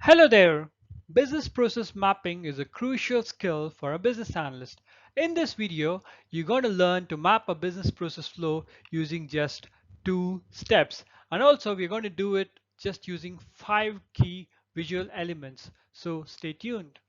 Hello there! Business process mapping is a crucial skill for a business analyst. In this video, you're going to learn to map a business process flow using just 2 steps. And also, we're going to do it just using 5 key visual elements. So stay tuned.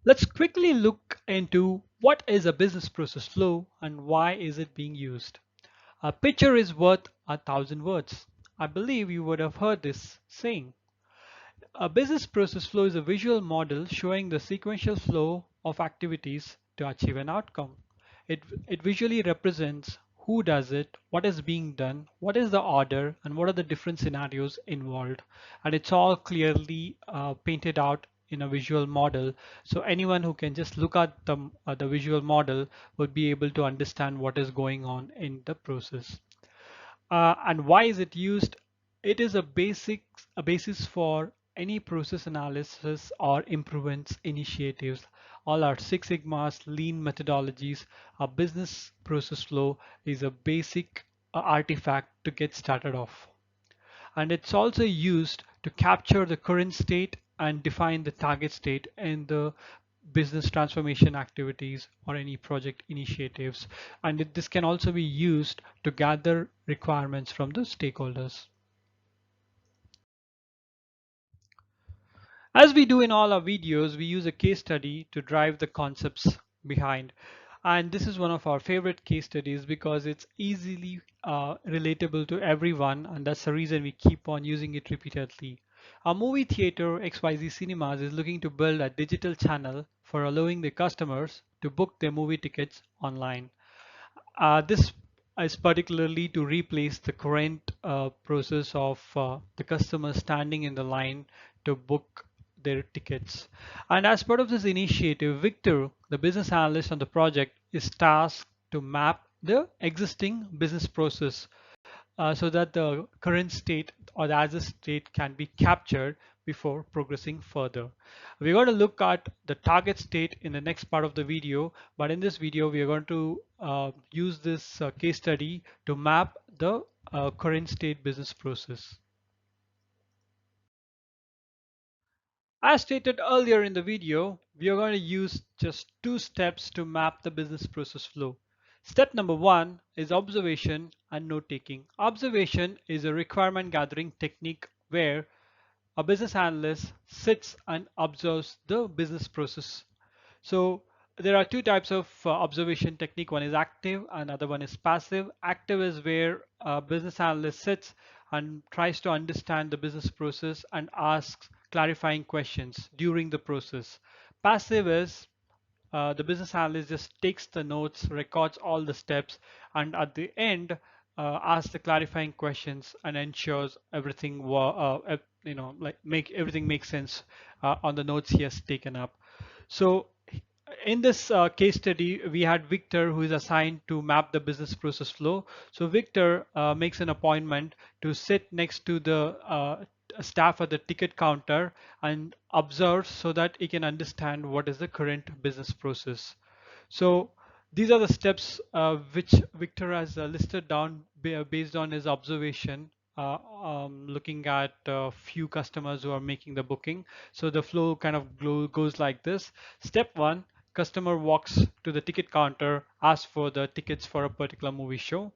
Let's quickly look into what is a business process flow and why is it being used. A picture is worth 1,000 words. I believe you would have heard this saying. A business process flow is a visual model showing the sequential flow of activities to achieve an outcome. It visually represents who does it, what is being done, what is the order, and what are the different scenarios involved. And it's all clearly painted out in a visual model. So anyone who can just look at the visual model would be able to understand what is going on in the process. And why is it used? It is a basis for any process analysis or improvements initiatives. All our Six Sigmas, lean methodologies, a business process flow is a basic artifact to get started off. And it's also used to capture the current state and define the target state in the business transformation activities or any project initiatives. And this can also be used to gather requirements from the stakeholders. As we do in all our videos, we use a case study to drive the concepts behind. And this is one of our favorite case studies because it's easily relatable to everyone, and that's the reason we keep on using it repeatedly. A movie theater, XYZ Cinemas, is looking to build a digital channel for allowing the customers to book their movie tickets online. This is particularly to replace the current process of the customer standing in the line to book their tickets. And as part of this initiative, Victor, the business analyst on the project, is tasked to map the existing business process so that the current state or the as a state can be captured before progressing further. We're going to look at the target state in the next part of the video, but in this video we are going to use this case study to map the current state business process. As stated earlier in the video, we are going to use just 2 steps to map the business process flow. Step number 1 is observation and note taking. Observation is a requirement gathering technique where a business analyst sits and observes the business process. So there are 2 types of observation technique. One is active and other one is passive. Active is where a business analyst sits and tries to understand the business process and asks clarifying questions during the process. Passive is the business analyst just takes the notes, records all the steps, and at the end asks the clarifying questions and ensures everything like make everything make sense on the notes he has taken up. So in this case study, we had Victor who is assigned to map the business process flow. So Victor makes an appointment to sit next to the staff at the ticket counter and observes so that he can understand what is the current business process. So these are the steps which Victor has listed down based on his observation, looking at a few customers who are making the booking. So the flow kind of goes like this. Step 1, customer walks to the ticket counter, asks for the tickets for a particular movie show.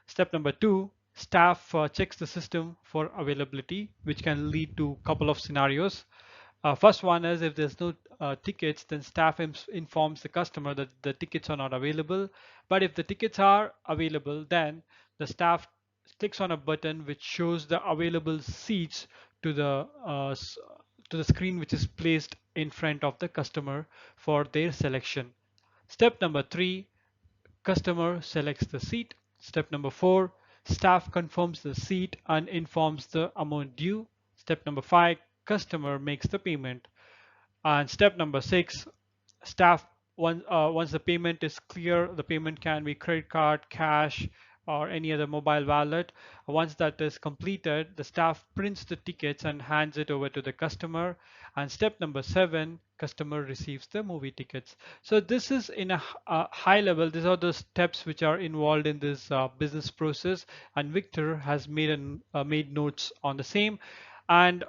Step number 2, staff checks the system for availability, which can lead to a couple of scenarios. First one is if there's no tickets, then staff informs the customer that the tickets are not available. But if the tickets are available, then the staff clicks on a button which shows the available seats to the screen which is placed in front of the customer for their selection. Step number 3, customer selects the seat. Step number 4, staff confirms the seat and informs the amount due. Step number 5, customer makes the payment. And step number 6, staff once the payment is clear, the payment can be credit card, cash, or any other mobile wallet. Once that is completed, the staff prints the tickets and hands it over to the customer. And step number 7, customer receives the movie tickets. So this is in a high level. These are the steps which are involved in this business process. And Victor has made notes on the same. And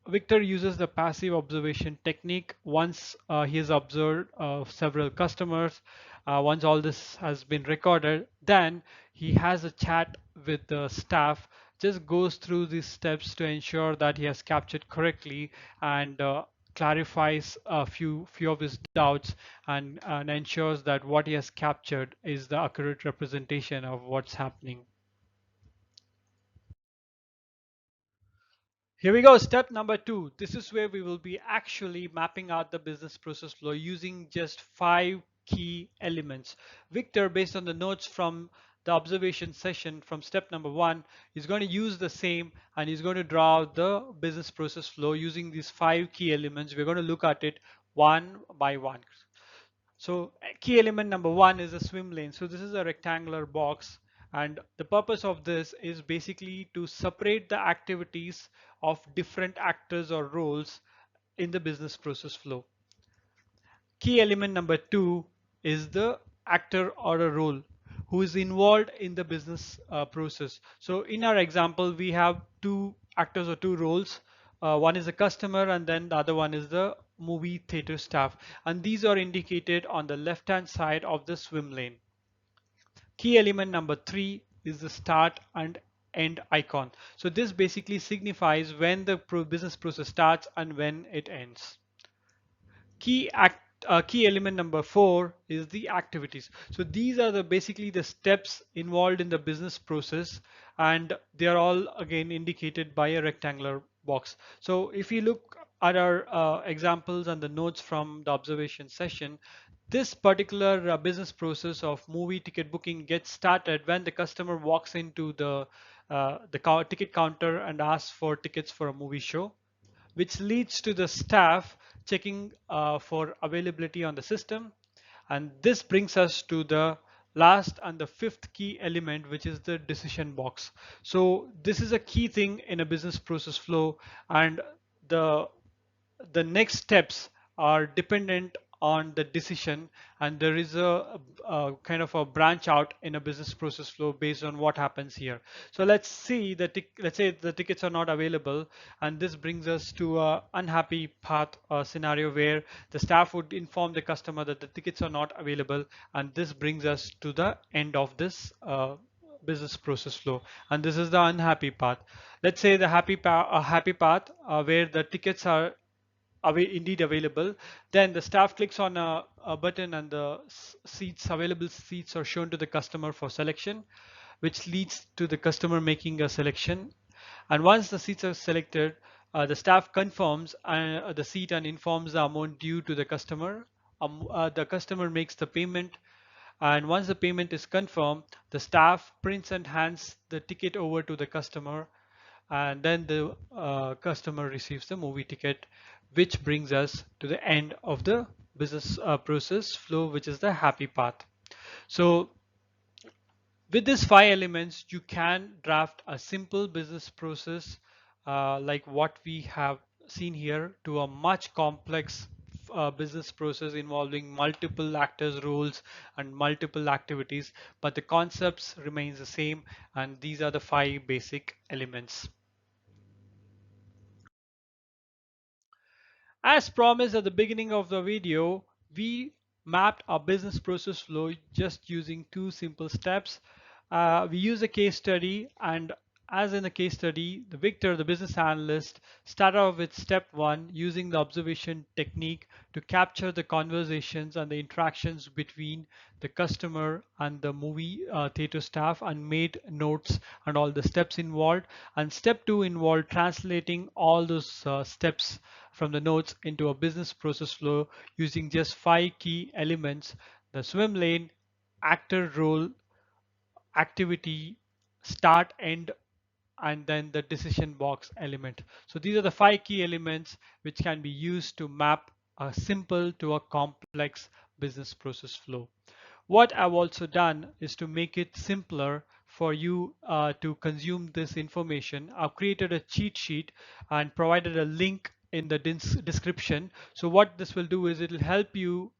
Victor uses the passive observation technique. Once he has observed several customers, once all this has been recorded, then he has a chat with the staff, just goes through these steps to ensure that he has captured correctly, and clarifies a few of his doubts, and ensures that what he has captured is the accurate representation of what's happening. Here we go, step number 2. This is where we will be actually mapping out the business process flow using just 5 key elements. Victor, based on the notes from the observation session from step number 1, is going to use the same, and he's going to draw the business process flow using these 5 key elements. We're going to look at it one by one. So key element number 1 is a swim lane. So this is a rectangular box, and the purpose of this is basically to separate the activities of different actors or roles in the business process flow. Key element number 2 is the actor or a role who is involved in the business process. So in our example, we have two actors or two roles. One is the customer, and then the other one is the movie theater staff. And these are indicated on the left-hand side of the swim lane. Key element number 3 is the start and end icon. So this basically signifies when the business process starts and when it ends. Key element number 4 is the activities. So these are the basically the steps involved in the business process, and they are all again indicated by a rectangular box. So if you look at our examples and the notes from the observation session, this particular business process of movie ticket booking gets started when the customer walks into the ticket counter and asks for tickets for a movie show, which leads to the staff checking for availability on the system. And this brings us to the last and the fifth key element, which is the decision box. So this is a key thing in a business process flow, and the the next steps are dependent on the decision, and there is a kind of a branch out in a business process flow based on what happens here. So let's see let's say the tickets are not available, and this brings us to a unhappy path scenario where the staff would inform the customer that the tickets are not available, and this brings us to the end of this business process flow, and this is the unhappy path. Let's say the happy path where the tickets are indeed available. Then the staff clicks on a button, and the available seats are shown to the customer for selection, which leads to the customer making a selection. And once the seats are selected, the staff confirms the seat and informs the amount due to the customer. The customer makes the payment, and once the payment is confirmed, the staff prints and hands the ticket over to the customer, and then the customer receives the movie ticket, which brings us to the end of the business process flow, which is the happy path. So with these 5 elements, you can draft a simple business process like what we have seen here, to a much complex business process involving multiple actors, roles, and multiple activities, but the concepts remains the same, and these are the 5 basic elements. As promised at the beginning of the video, we mapped our business process flow just using 2 simple steps. We use a case study, and as in the case study, the Victor, the business analyst, started off with step 1 using the observation technique to capture the conversations and the interactions between the customer and the movie theater staff, and made notes and all the steps involved. And step 2 involved translating all those steps from the notes into a business process flow using just 5 key elements: the swim lane, actor role, activity, start, end, and then the decision box element. So these are the 5 key elements which can be used to map a simple to a complex business process flow. What I've also done is to make it simpler for you to consume this information, I've created a cheat sheet and provided a link in the description. So what this will do is it will help you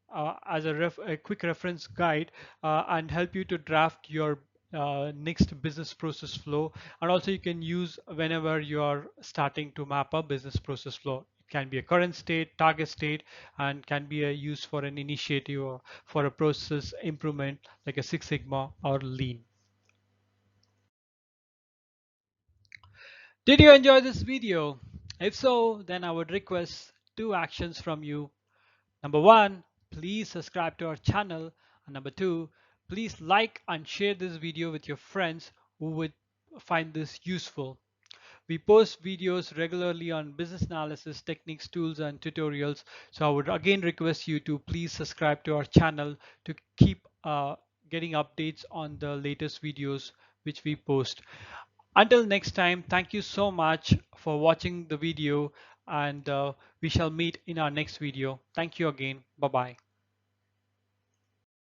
as a quick reference guide and help you to draft your next business process flow, and also you can use whenever you are starting to map a business process flow. It can be a current state, target state, and can be a use for an initiative or for a process improvement like a Six Sigma or Lean. Did you enjoy this video? If so, then I would request two actions from you. Number one, please subscribe to our channel. And number two, please like and share this video with your friends who would find this useful. We post videos regularly on business analysis techniques, tools, and tutorials. So I would again request you to please subscribe to our channel to keep getting updates on the latest videos which we post. Until next time, thank you so much for watching the video, and we shall meet in our next video. Thank you again. Bye bye.